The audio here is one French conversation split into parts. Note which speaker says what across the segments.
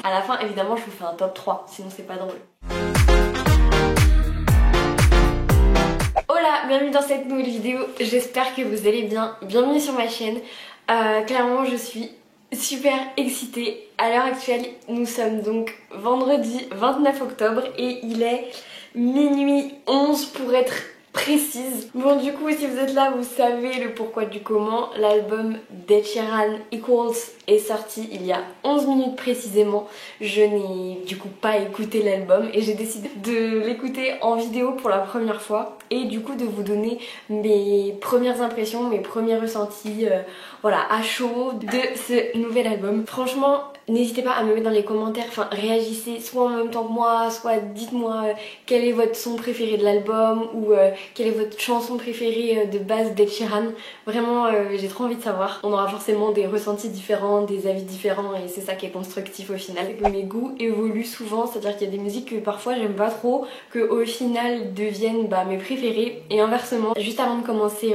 Speaker 1: À la fin, évidemment, je vous fais un top 3, sinon c'est pas drôle. Hola, bienvenue dans cette nouvelle vidéo, j'espère que vous allez bien. Bienvenue sur ma chaîne. Clairement, je suis super excitée. À l'heure actuelle, nous sommes donc vendredi 29 octobre et il est minuit 11 pour être précise. Bon, du coup, si vous êtes là, vous savez le pourquoi du comment. L'album d'Ed Sheeran Equals est sorti il y a 11 minutes précisément. Je n'ai du coup pas écouté l'album et j'ai décidé de l'écouter en vidéo pour la première fois et du coup de vous donner mes premières impressions, mes premiers ressentis voilà, à chaud de ce nouvel album. Franchement, n'hésitez pas à me mettre dans les commentaires, enfin réagissez soit en même temps que moi, soit dites-moi quel est votre son préféré de l'album ou quelle est votre chanson préférée de base d'Ed Sheeran. Vraiment j'ai trop envie de savoir. On aura forcément des ressentis différents, des avis différents et c'est ça qui est constructif au final. Mes goûts évoluent souvent, c'est-à-dire qu'il y a des musiques que parfois j'aime pas trop, que au final deviennent mes préférées et inversement. Juste avant de commencer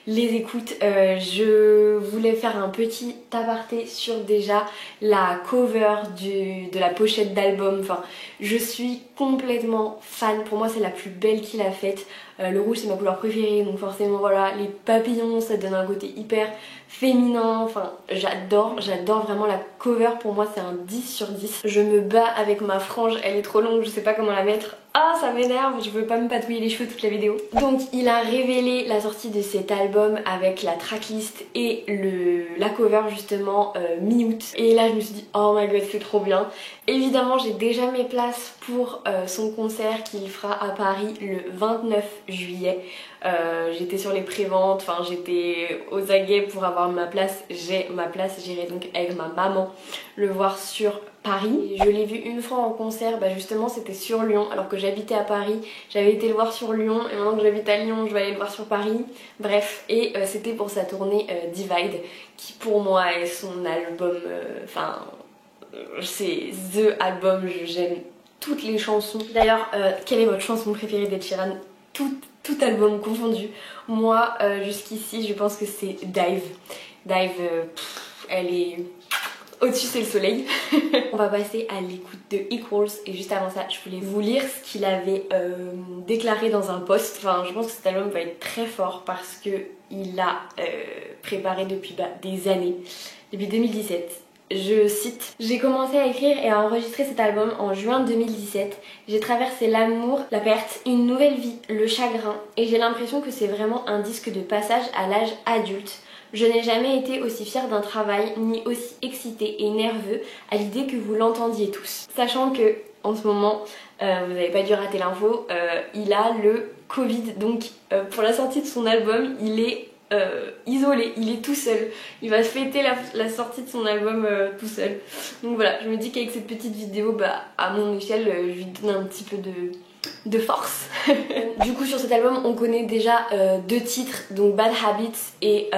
Speaker 1: les écoutes, je voulais faire un petit aparté sur déjà la cover de la pochette d'album. Enfin, je suis complètement fan, pour moi c'est la plus belle qu'il a faite. Le rouge c'est ma couleur préférée, donc forcément voilà, les papillons ça donne un côté hyper féminin, enfin j'adore vraiment la cover. Pour moi c'est un 10 sur 10. Je me bats avec ma frange, elle est trop longue, je sais pas comment la mettre. Ah, ça m'énerve, je veux pas me patouiller les cheveux toute la vidéo. Donc il a révélé la sortie de cet album avec la tracklist et la cover justement mi-août. Et là je me suis dit oh my god, c'est trop bien. Évidemment j'ai déjà mes places pour son concert qu'il fera à Paris le 29 juillet. J'étais sur les préventes, enfin j'étais aux aguets pour avoir ma place. J'ai ma place, j'irai donc avec ma maman le voir sur Paris. Je l'ai vu une fois en concert, justement c'était sur Lyon alors que j'habitais à Paris. J'avais été le voir sur Lyon et maintenant que j'habite à Lyon je vais aller le voir sur Paris. Bref, et c'était pour sa tournée Divide qui pour moi est son album, enfin c'est THE album, j'aime toutes les chansons. D'ailleurs, quelle est votre chanson préférée d'Ed Sheeran? Tout album confondu. Moi jusqu'ici je pense que c'est Dive. Dive, elle est... Au-dessus c'est le soleil. On va passer à l'écoute de Equals et juste avant ça je voulais vous lire ce qu'il avait déclaré dans un post. Enfin je pense que cet album va être très fort parce que il l'a préparé depuis des années, depuis 2017. Je cite: j'ai commencé à écrire et à enregistrer cet album en juin 2017. J'ai traversé l'amour, la perte, une nouvelle vie, le chagrin et j'ai l'impression que c'est vraiment un disque de passage à l'âge adulte. Je n'ai jamais été aussi fière d'un travail ni aussi excitée et nerveux à l'idée que vous l'entendiez tous. Sachant que en ce moment, vous n'avez pas dû rater l'info, il a le Covid, donc pour la sortie de son album il est isolé, il est tout seul. Il va fêter la sortie de son album tout seul. Donc voilà, je me dis qu'avec cette petite vidéo, à mon échelle, je lui donne un petit peu de force. Du coup sur cet album on connaît déjà deux titres, donc Bad Habits et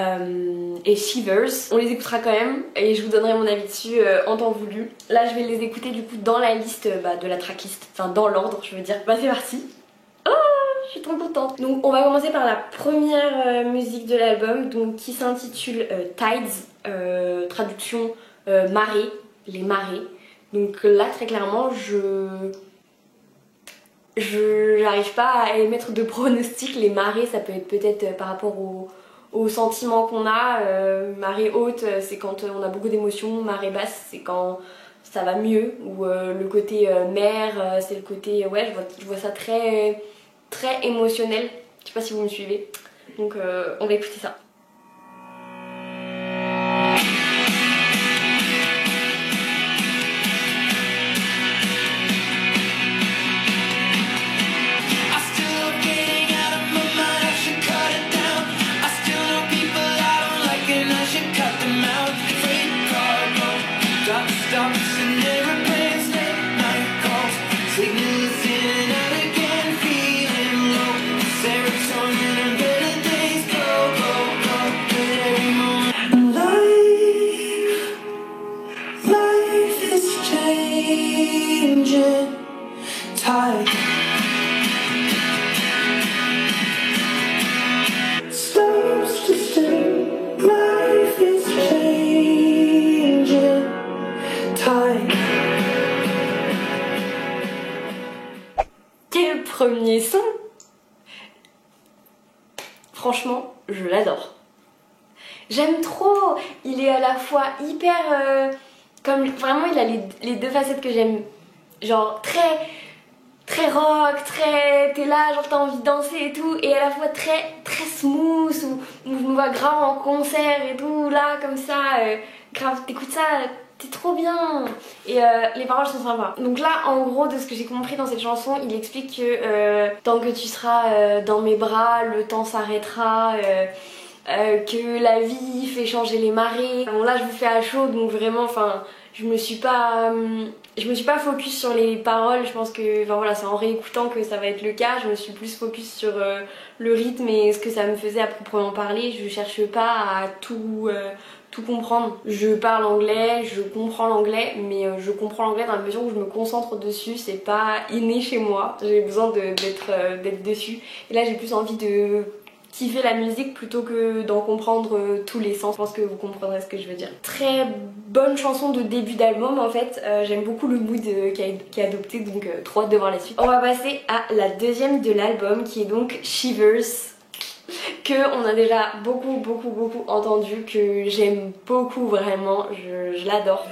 Speaker 1: Shivers. On les écoutera quand même et je vous donnerai mon avis dessus en temps voulu. Là je vais les écouter du coup dans la liste de la tracklist, enfin dans l'ordre je veux dire. C'est parti. Je suis trop contente. Donc on va commencer par la première musique de l'album, donc qui s'intitule Tides, traduction marée, les marées. Donc là très clairement j'arrive pas à émettre de pronostic. Les marées ça peut être peut-être par rapport au sentiment qu'on a. Marée haute c'est quand on a beaucoup d'émotions, marée basse c'est quand ça va mieux, ou le côté mer c'est le côté, ouais je vois ça très émotionnel. Je sais pas si vous me suivez. Donc on va écouter ça. Stops to stay, life is changing. j'aime trop. Il est à la fois hyper comme vraiment il a les deux facettes que j'aime, genre très rock, très t'es là, genre t'as envie de danser et tout, et à la fois très smooth, où je me vois grave en concert et tout, là comme ça, grave t'écoutes ça, t'es trop bien. Et les paroles sont sympas. Donc là en gros de ce que j'ai compris dans cette chanson, il explique que tant que tu seras dans mes bras, le temps s'arrêtera, que la vie fait changer les marées. Bon là je vous fais à chaud, donc vraiment enfin je me suis pas focus sur les paroles. Je pense que enfin voilà, c'est en réécoutant que ça va être le cas. Je me suis plus focus sur le rythme et ce que ça me faisait à proprement parler. Je cherche pas à tout comprendre. Je parle anglais, je comprends l'anglais, mais je comprends l'anglais dans la mesure où je me concentre dessus. C'est pas inné chez moi, j'ai besoin d'être dessus. Et là j'ai plus envie de kiffer la musique plutôt que d'en comprendre tous les sens. Je pense que vous comprendrez ce que je veux dire. Très bonne chanson de début d'album en fait. J'aime beaucoup le mood qui est adopté, donc trop hâte de voir la suite. On va passer à la deuxième de l'album qui est donc Shivers, que on a déjà beaucoup entendu, que j'aime beaucoup vraiment, je l'adore.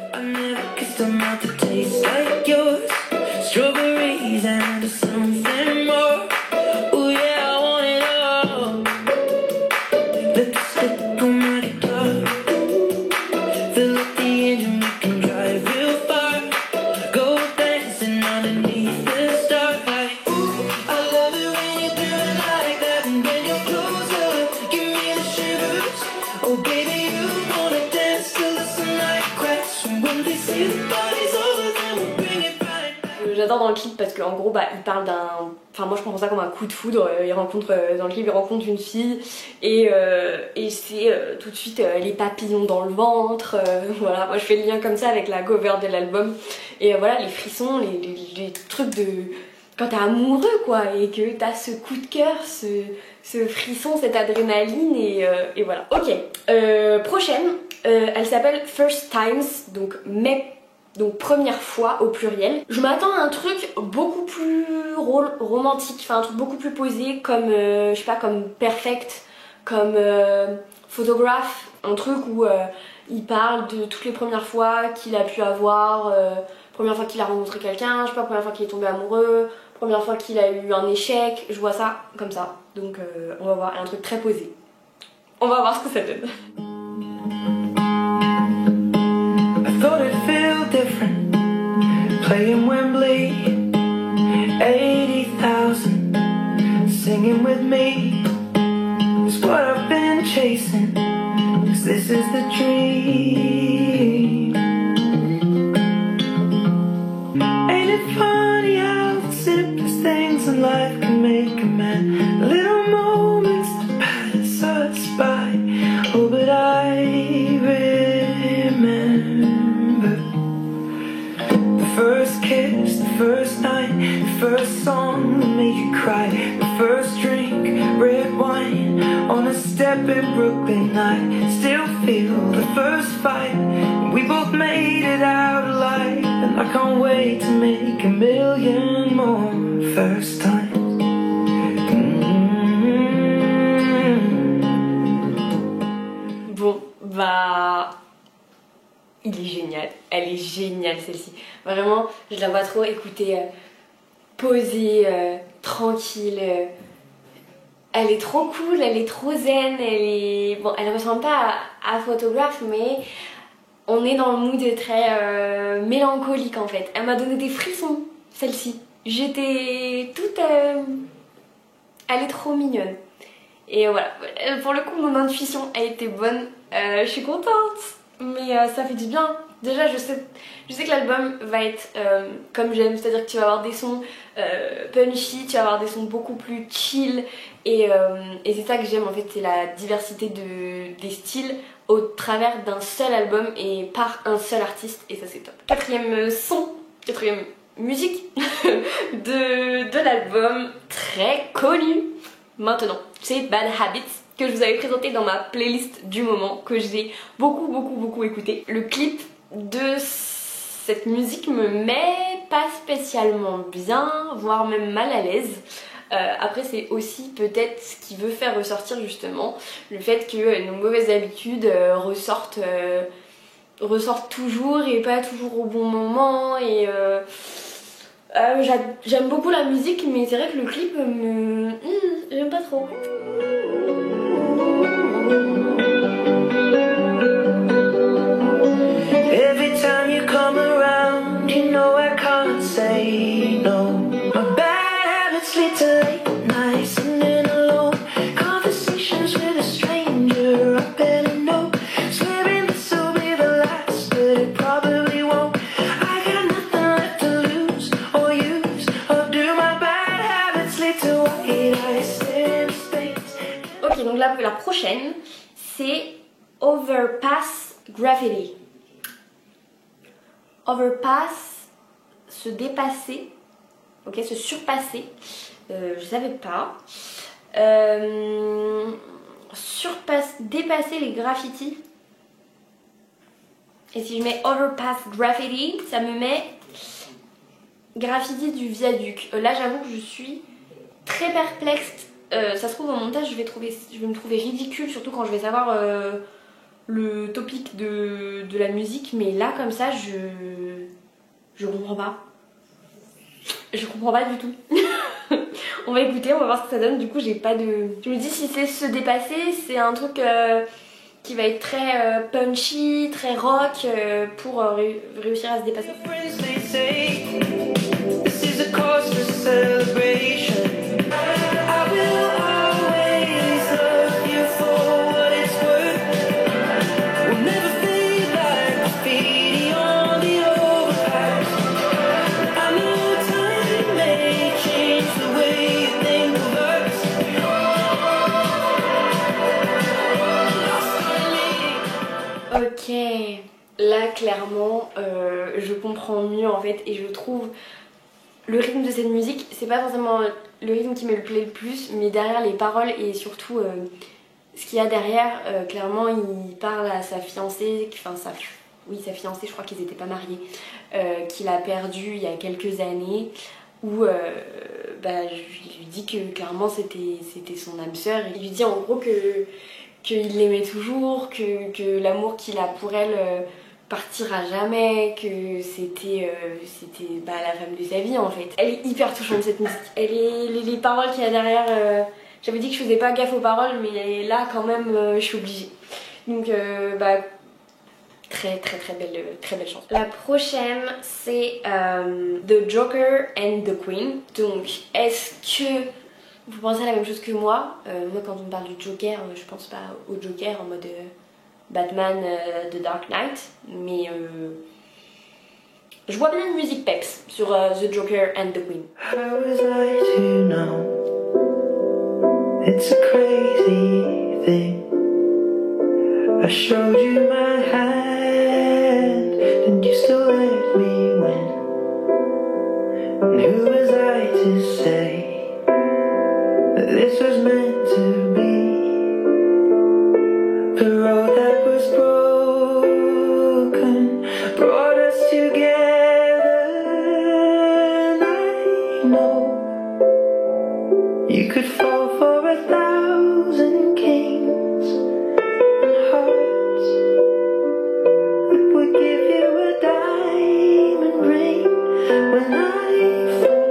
Speaker 1: J'adore dans le clip parce qu'en gros il parle d'un... Enfin moi je comprends ça comme un coup de foudre. Il rencontre, dans le clip il rencontre une fille et c'est tout de suite les papillons dans le ventre. Voilà, moi je fais le lien comme ça avec la cover de l'album. Et voilà, les frissons, les trucs de... Quand t'es amoureux quoi, et que t'as ce coup de cœur, ce frisson, cette adrénaline et voilà. Ok, prochaine, elle s'appelle First Times, donc première fois au pluriel. Je m'attends à un truc beaucoup plus romantique, enfin un truc beaucoup plus posé comme, je sais pas, comme Perfect, comme Photograph, un truc où il parle de toutes les premières fois qu'il a pu avoir, première fois qu'il a rencontré quelqu'un, je sais pas, première fois qu'il est tombé amoureux, première fois qu'il a eu un échec, je vois ça comme ça. Donc on va voir un truc très posé. On va voir ce que ça donne.
Speaker 2: Thought it'd feel different playing Wembley, 80,000 singing with me is what I've been chasing, 'cause this is the dream. Ain't it funny how the simplest things in life can make a man? Little moments that pass us by, oh but I remember first kiss, the first night, the first song that made you cry, the first drink, red wine, on a step in Brooklyn night. Still feel the first fight, we both made it out alive, and I can't wait to make a million more first times.
Speaker 1: Bon, bah... Il est génial, elle est géniale celle-ci. Vraiment, je la vois trop écouter, posée, tranquille. Elle est trop cool, elle est trop zen, bon, elle ressemble pas à Photograph, mais on est dans le mood très mélancolique en fait. Elle m'a donné des frissons, celle-ci. J'étais toute... Elle est trop mignonne. Et voilà, pour le coup mon intuition a été bonne, je suis contente. Mais ça fait du bien. Déjà je sais que l'album va être comme j'aime, c'est-à-dire que tu vas avoir des sons punchy, tu vas avoir des sons beaucoup plus chill et c'est ça que j'aime en fait, c'est la diversité des styles au travers d'un seul album et par un seul artiste, et ça c'est top. Quatrième musique de l'album, très connu maintenant, c'est Bad Habits, que je vous avais présenté dans ma playlist du moment, que j'ai beaucoup écouté. Le clip de cette musique me met pas spécialement bien, voire même mal à l'aise. Après c'est aussi peut-être ce qui veut faire ressortir justement le fait que nos mauvaises habitudes ressortent toujours et pas toujours au bon moment et j'aime beaucoup la musique mais c'est vrai que le clip j'aime pas trop.
Speaker 2: Every time you come around, you know I can't say no. My bad habits lead to late nights, sitting alone, conversations with a stranger I barely know. Swearing this will be the last, but it probably won't. I got nothing left to lose or use, or do my bad habits lead to white eyes staring into space?
Speaker 1: Ok, donc la prochaine c'est Overpass Graffiti. Overpass, se dépasser, ok, se surpasser, je savais pas. Dépasser les graffitis. Et si je mets Overpass Graffiti, ça me met graffiti du viaduc. Là j'avoue que je suis très perplexe. Ça se trouve au montage je vais me trouver ridicule, surtout quand je vais savoir le topic de la musique, mais là comme ça je comprends pas. Je comprends pas du tout. On va écouter, on va voir ce que ça donne. Du coup j'ai pas de... Je me dis si c'est se dépasser, c'est un truc qui va être très punchy, très rock pour réussir à se dépasser. Ok, là clairement je comprends mieux en fait et je trouve le rythme de cette musique, c'est pas forcément le rythme qui me plaît le plus, mais derrière les paroles et surtout ce qu'il y a derrière, clairement il parle à sa fiancée, enfin sa fiancée, je crois qu'ils étaient pas mariés, qu'il a perdu il y a quelques années, où je lui dis que clairement c'était son âme sœur, et il lui dit en gros qu'il l'aimait toujours, que l'amour qu'il a pour elle partira jamais, que c'était la femme de sa vie en fait. Elle est hyper touchante cette musique. Les paroles qu'il y a derrière, j'avais dit que je faisais pas gaffe aux paroles, mais là quand même je suis obligée. Donc très belle chance. La prochaine c'est The Joker and the Queen. Donc est-ce que vous pensez à la même chose que moi? Moi quand on me parle du Joker, je pense pas au Joker en mode Batman The Dark Knight, mais je vois bien une musique peps sur The Joker and the Queen.
Speaker 2: How was I to know? It's a crazy thing. I showed you my hand and you still let me win. And who was I to say this was meant to be? The road that was broken brought us together, and I know you could fall for 1,000 kings and hearts that would give you a diamond ring. When I fall,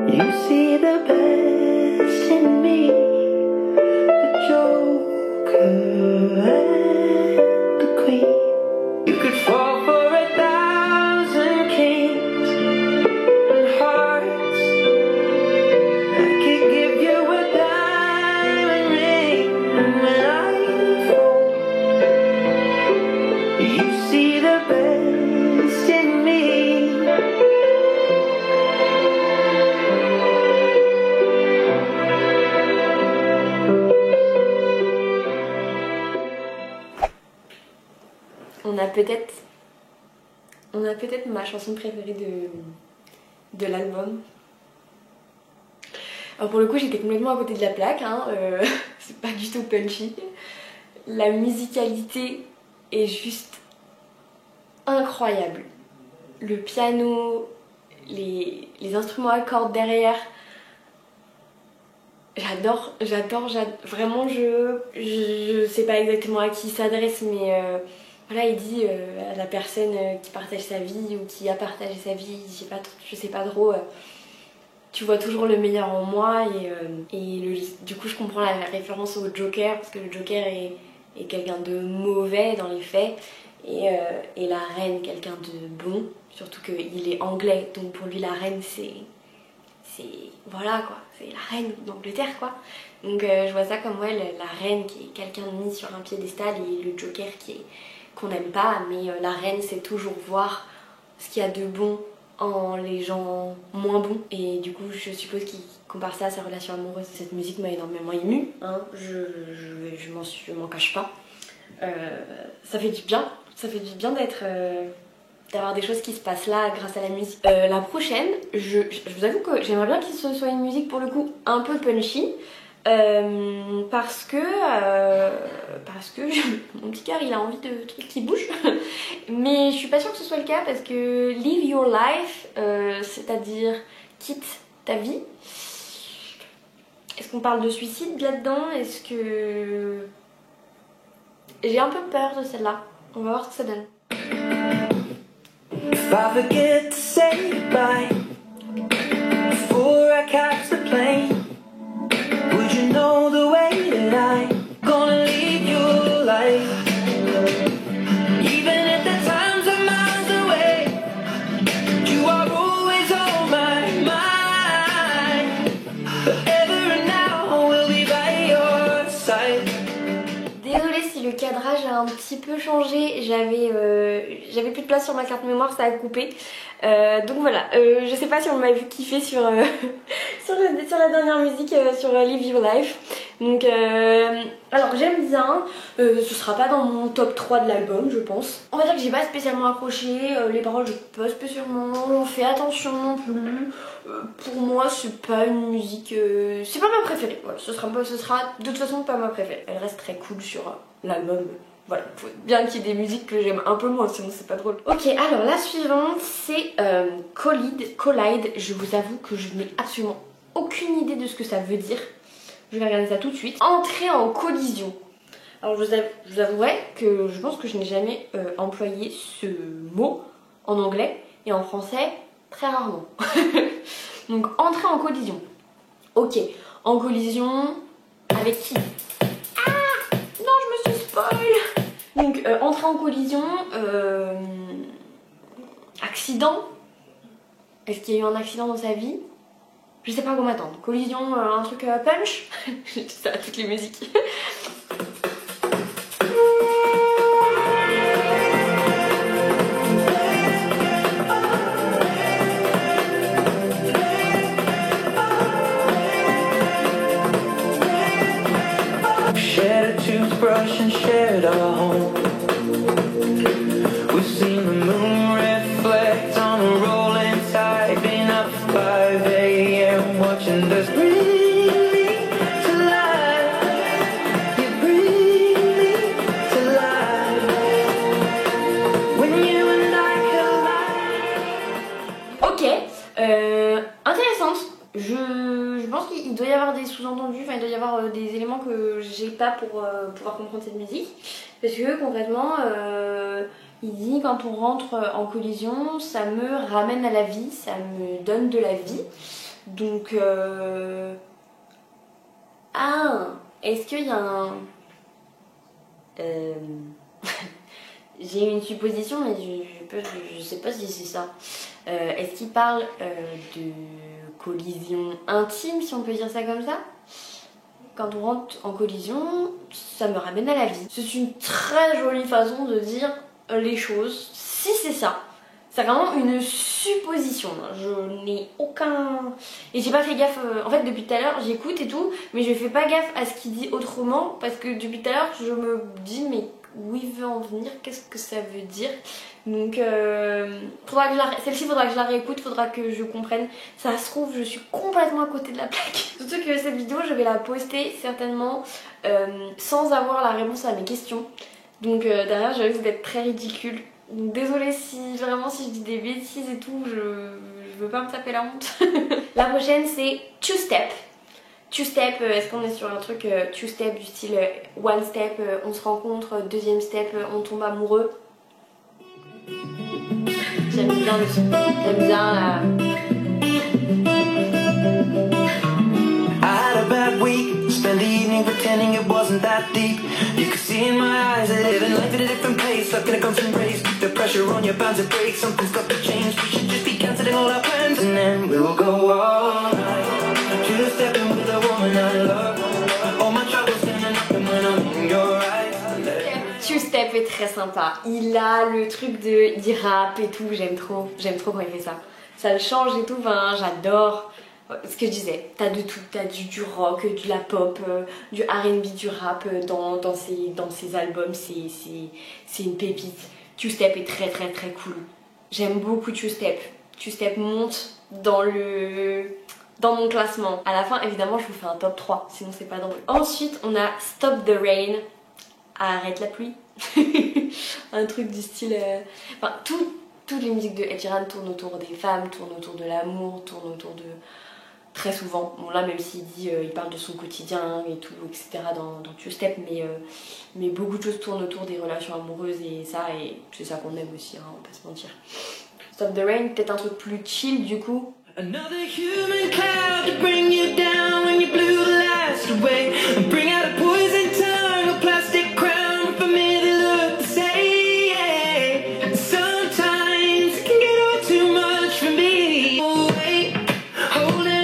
Speaker 2: you see the best in me, the Joker and the Queen. You could fall for 1,000 kings and hearts. I could give you a diamond ring. And when I fall, you see the best in me.
Speaker 1: On a peut-être ma chanson préférée de l'album. Alors pour le coup j'étais complètement à côté de la plaque, hein, c'est pas du tout punchy. La musicalité est juste incroyable. Le piano, les instruments à cordes derrière. J'adore, vraiment je sais pas exactement à qui il s'adresse mais voilà il dit à la personne qui partage sa vie ou qui a partagé sa vie, je sais pas trop, tu vois toujours le meilleur en moi du coup je comprends la référence au Joker parce que le Joker est quelqu'un de mauvais dans les faits et la reine quelqu'un de bon, surtout qu'il est anglais donc pour lui la reine c'est voilà quoi, c'est la reine d'Angleterre quoi. Donc je vois ça comme ouais, la reine qui est quelqu'un de mis sur un piédestal et le Joker qu'on n'aime pas, mais la reine c'est toujours voir ce qu'il y a de bon en les gens moins bons. Et du coup je suppose qu'il compare ça à sa relation amoureuse. Cette musique m'a énormément émue, hein. Je m'en cache pas. Ça fait du bien d'être... d'avoir des choses qui se passent là grâce à la musique. La prochaine, je vous avoue que j'aimerais bien que ce soit une musique pour le coup un peu punchy parce que mon petit cœur il a envie de trucs qui bougent mais je suis pas sûre que ce soit le cas parce que live your life, c'est-à-dire quitte ta vie. Est-ce qu'on parle de suicide là-dedans? Est-ce que... J'ai un peu peur de celle-là. On va voir ce que ça donne.
Speaker 2: If I forget to say goodbye before I catch the plane, would you know the way that I'm gonna leave your life? Even if the times are miles away, you are always on my mind. Forever and now I will be by your side.
Speaker 1: Désolée si le cadrage a un petit peu changé, j'avais plus de place sur ma carte mémoire, ça a coupé. Donc voilà, je sais pas si on m'a vu kiffer sur, sur la dernière musique, sur Live Your Life. Donc alors j'aime bien, ce sera pas dans mon top 3 de l'album je pense. On va dire que j'ai pas spécialement accroché, les paroles j'ai pas spécialement fait attention non plus. Pour moi c'est pas une musique, c'est pas ma préférée, voilà, ce sera de toute façon pas ma préférée. Elle reste très cool sur l'album. Voilà, faut bien qu'il y ait des musiques que j'aime un peu moins, sinon c'est pas drôle. Ok, alors la suivante c'est Collide. Je vous avoue que je n'ai absolument aucune idée de ce que ça veut dire. Je vais regarder ça tout de suite. Entrer en collision. Alors je vous avouerai que je pense que je n'ai jamais employé ce mot en anglais et en français très rarement. Donc entrer en collision. Ok, en collision avec qui? Non, je me suis spoil. Donc, entrer en collision, accident. Est-ce qu'il y a eu un accident dans sa vie? Je sais pas quoi m'attendre. Collision, un truc punch. Je dis ça à toutes les musiques.
Speaker 2: Shared a toothbrush and shared our home. We've seen the moon reflect on a rolling tide. Been up 5 a.m. watching the bring me to life. You bring me to life when you and I collide.
Speaker 1: Ok, intéressante. Je pense qu'il doit y avoir des sous-entendus, enfin il doit y avoir des éléments que j'ai pas pour pouvoir comprendre cette musique. Parce que concrètement, il dit quand on rentre en collision, ça me ramène à la vie, ça me donne de la vie. Donc, est-ce qu'il y a un... J'ai une supposition, mais je sais pas si c'est ça. Est-ce qu'il parle de collision intime, si on peut dire ça comme ça? Quand on rentre en collision, ça me ramène à la vie. C'est une très jolie façon de dire les choses. Si c'est ça, c'est vraiment une supposition. Je n'ai aucun... Et j'ai pas fait gaffe... En fait, depuis tout à l'heure, j'écoute et tout, mais je fais pas gaffe à ce qu'il dit autrement, parce que depuis tout à l'heure, je me dis, mais où il veut en venir? Qu'est-ce que ça veut dire? Donc, celle-ci, faudra que je la réécoute, faudra que je comprenne. Ça se trouve, je suis complètement à côté de la plaque. Surtout que cette vidéo, je vais la poster certainement sans avoir la réponse à mes questions. Donc derrière, je risque d'être très ridicule. Donc désolée si vraiment si je dis des bêtises et tout, je veux pas me taper la honte. La prochaine c'est Two Step. Two Step, est-ce qu'on est sur un truc Two Step du style One Step, on se rencontre, deuxième step, on tombe amoureux. J'aime bien le son, j'aime bien la...
Speaker 2: Spend the evening pretending it wasn't that deep. You could see in my eyes that living life at a different pace. Stuck in a constant race, keep the pressure on, you're bound to break. Something's got to change, we should just be cancelling all our plans. And then we'll go all night, just stepping with a woman I love. All my troubles standing up and when I'm in your eyes.
Speaker 1: Two Step est très sympa. Il a le truc de... il rappe et tout, j'aime trop quand il fait ça. Ça le change et tout, enfin j'adore. Ce que je disais, t'as de tout, t'as du rock, de la pop, du R&B, du rap dans ses albums, c'est une pépite. Two Step est très cool. J'aime beaucoup Two Step. Two Step monte dans mon classement. À la fin, évidemment, je vous fais un top 3, sinon c'est pas drôle. Ensuite, on a Stop the Rain. Arrête la pluie. Un truc du style... Enfin, toutes les musiques de Ed Sheeran tournent autour des femmes, tournent autour de l'amour, tournent autour de... Très souvent, bon là même s'il dit, il parle de son quotidien et tout, etc. dans Two Step, mais beaucoup de choses tournent autour des relations amoureuses et c'est ça qu'on aime aussi, hein, on va pas se mentir. Stop the Rain, peut-être un truc plus chill du coup. Another human cloud to bring you down when you blew the last away and bring out a poison tongue, a plastic crown for me to look to say, yeah. Sometimes it can get all too much for me. Oh, wait, hold it.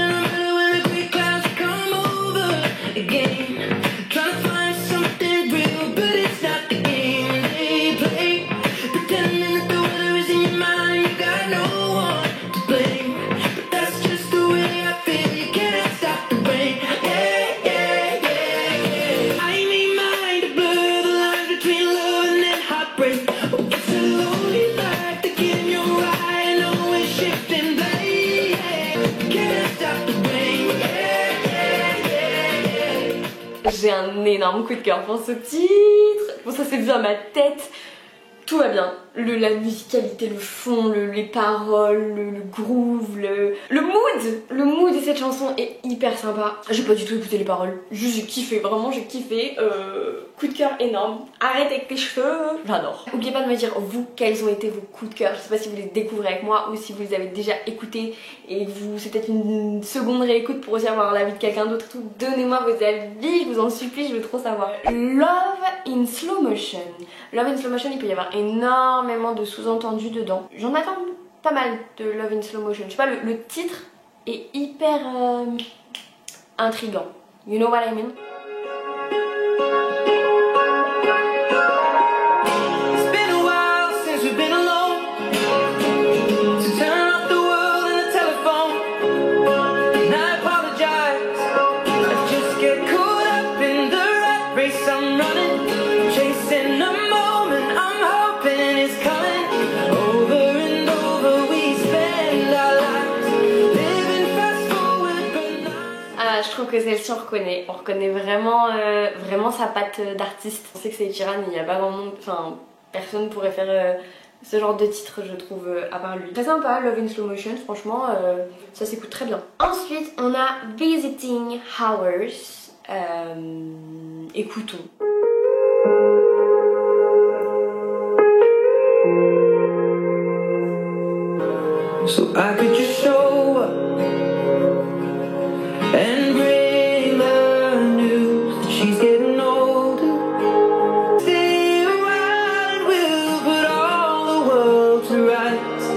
Speaker 1: J'ai un énorme coup de cœur pour ce titre. Bon, ça c'est bien ma tête. Tout va bien. La musicalité, le fond, les paroles, le groove, le mood. Le mood de cette chanson est hyper sympa. J'ai pas du tout écouté les paroles. Juste j'ai kiffé, vraiment j'ai kiffé. Coup de cœur énorme. Arrête avec tes cheveux. J'adore. N'oubliez pas de me dire vous quels ont été vos coups de cœur. Je sais pas si vous les découvrez avec moi ou si vous les avez déjà écoutés et c'est peut-être une seconde réécoute pour aussi avoir l'avis de quelqu'un d'autre. Donnez-moi vos avis, je vous en supplie, je veux trop savoir. Love in Slow Motion. Love in Slow Motion, il peut y avoir énormément de sous-entendus dedans. J'en attends pas mal de Love in Slow Motion. Je sais pas, le titre est hyper intriguant. You know what I mean? Je trouve que celle-ci on reconnaît vraiment, vraiment sa patte d'artiste. On sait que c'est Ed Sheeran, il n'y a pas grand monde, enfin personne pourrait faire ce genre de titre je trouve à part lui. Très sympa, Love in Slow Motion, franchement ça s'écoute très bien. Ensuite on a Visiting Hours, écoutons.
Speaker 2: So I could just show up and bring the news that she's getting older. Stay a while, we'll put all the world to rights.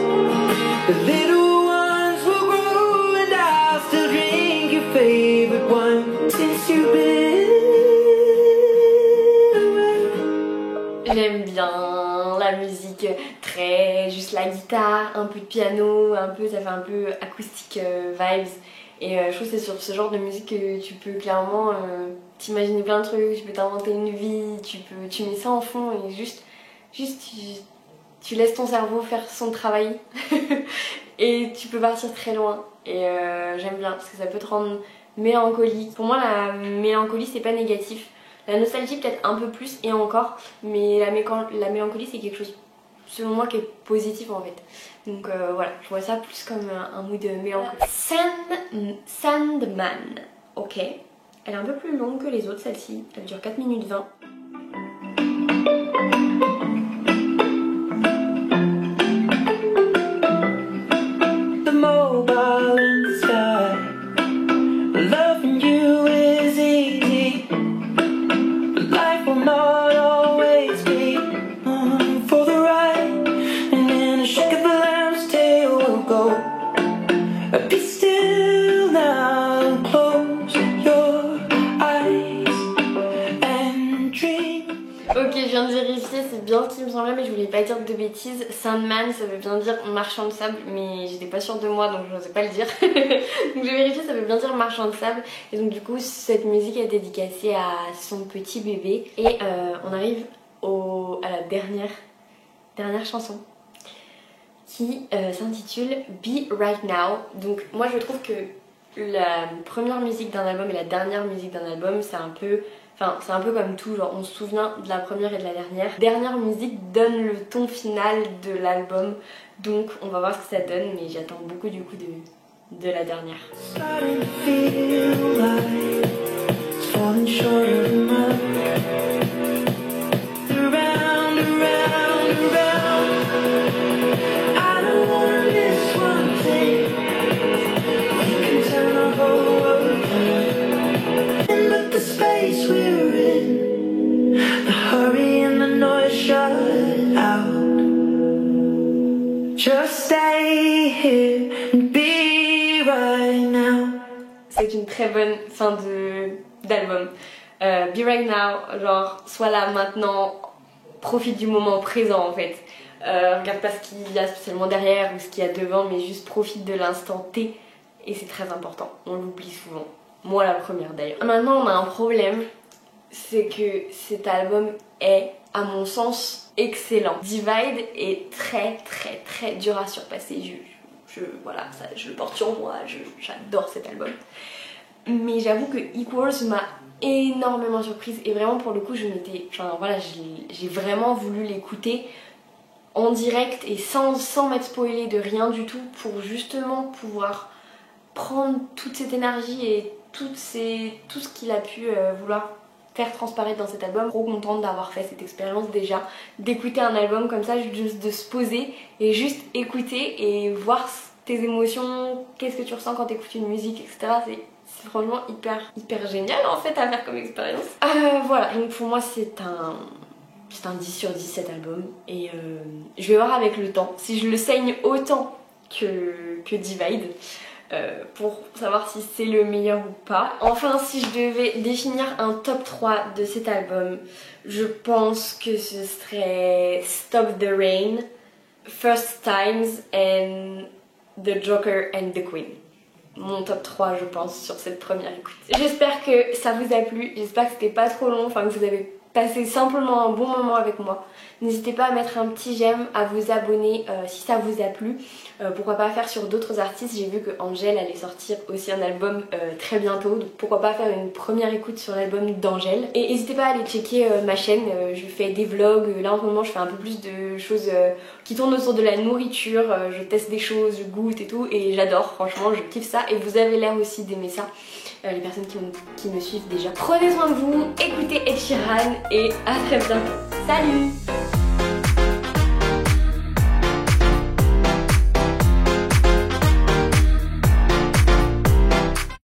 Speaker 2: The little ones will grow and I'll still drink your favorite wine since you've been away.
Speaker 1: J'aime bien la musique, très juste la guitare, un peu de piano, ça fait un peu acoustique vibes. Et je trouve que c'est sur ce genre de musique que tu peux clairement t'imaginer plein de trucs, tu peux t'inventer une vie, tu mets ça en fond et juste tu laisses ton cerveau faire son travail et tu peux partir très loin. Et j'aime bien parce que ça peut te rendre mélancolique. Pour moi la mélancolie c'est pas négatif, la nostalgie peut-être un peu plus et encore, mais la mélancolie c'est quelque chose selon moi qui est positif en fait. Donc voilà, je vois ça plus comme un mood mélancolique. Sandman, ok. Elle est un peu plus longue que les autres, celle-ci. Elle dure 4 minutes 20.
Speaker 2: The mobile in the sky. Loving you is easy, but life will not always be for the right. And in a shake of the lamb's tail will go. Be still now and close your eyes and dream.
Speaker 1: Ok, je viens de vérifier, c'est bien ce qui me semblait, mais je voulais pas dire de bêtises. Sandman, ça veut bien dire marchand de sable, mais j'étais pas sûre de moi, donc je n'osais pas le dire. Donc j'ai vérifié, ça veut bien dire marchand de sable. Et donc du coup, cette musique est dédicacée à son petit bébé. Et on arrive à la dernière chanson, qui s'intitule Be Right Now. Donc moi je trouve que la première musique d'un album et la dernière musique d'un album, c'est un peu comme tout, genre on se souvient de la première et de la dernière. Dernière musique donne le ton final de l'album, donc on va voir ce que ça donne, mais j'attends beaucoup du coup de la dernière.
Speaker 2: Starting to feel like it's falling short of the mark. Around, around, around. I don't wanna miss one thing. We can turn our whole world around. And look the space we're in. The hurry and the noise shut out. Just stay here and be right now.
Speaker 1: C'est une très bonne fin d'album. Be Right Now, genre sois là maintenant, profite du moment présent en fait. Regarde pas ce qu'il y a spécialement derrière ou ce qu'il y a devant, mais juste profite de l'instant T. Et c'est très important, on l'oublie souvent. Moi la première d'ailleurs. Maintenant on a un problème, c'est que cet album est, à mon sens, excellent. Divide est très très très dur à surpasser. Voilà, ça, je le porte sur moi, j'adore cet album. Mais j'avoue que Equals m'a énormément surprise et vraiment pour le coup j'ai vraiment voulu l'écouter en direct et sans m'être spoilée de rien du tout pour justement pouvoir prendre toute cette énergie et tout ce qu'il a pu vouloir faire transparaître dans cet album. Trop contente d'avoir fait cette expérience déjà, d'écouter un album comme ça, juste de se poser et juste écouter et voir tes émotions, qu'est-ce que tu ressens quand tu écoutes une musique, etc. C'est franchement hyper génial en fait à faire comme expérience. Voilà, donc pour moi c'est un 10 sur 10 cet album et je vais voir avec le temps si je le saigne autant que Divide. Pour savoir si c'est le meilleur ou pas. Enfin, si je devais définir un top 3 de cet album, je pense que ce serait Stop the Rain, First Times and The Joker and the Queen. Mon top 3 je pense sur cette première écoute. J'espère que ça vous a plu, j'espère que c'était pas trop long, enfin que vous avez passé simplement un bon moment avec moi. N'hésitez pas à mettre un petit j'aime, à vous abonner si ça vous a plu. Pourquoi pas faire sur d'autres artistes, j'ai vu que Angèle allait sortir aussi un album très bientôt, donc pourquoi pas faire une première écoute sur l'album d'Angèle. Et n'hésitez pas à aller checker ma chaîne, je fais des vlogs, là en ce moment je fais un peu plus de choses qui tournent autour de la nourriture, je teste des choses, je goûte et tout, et j'adore, franchement je kiffe ça, et vous avez l'air aussi d'aimer ça. Les personnes qui me suivent déjà. Prenez soin de vous, écoutez Ed Sheeran et à très bientôt. Salut!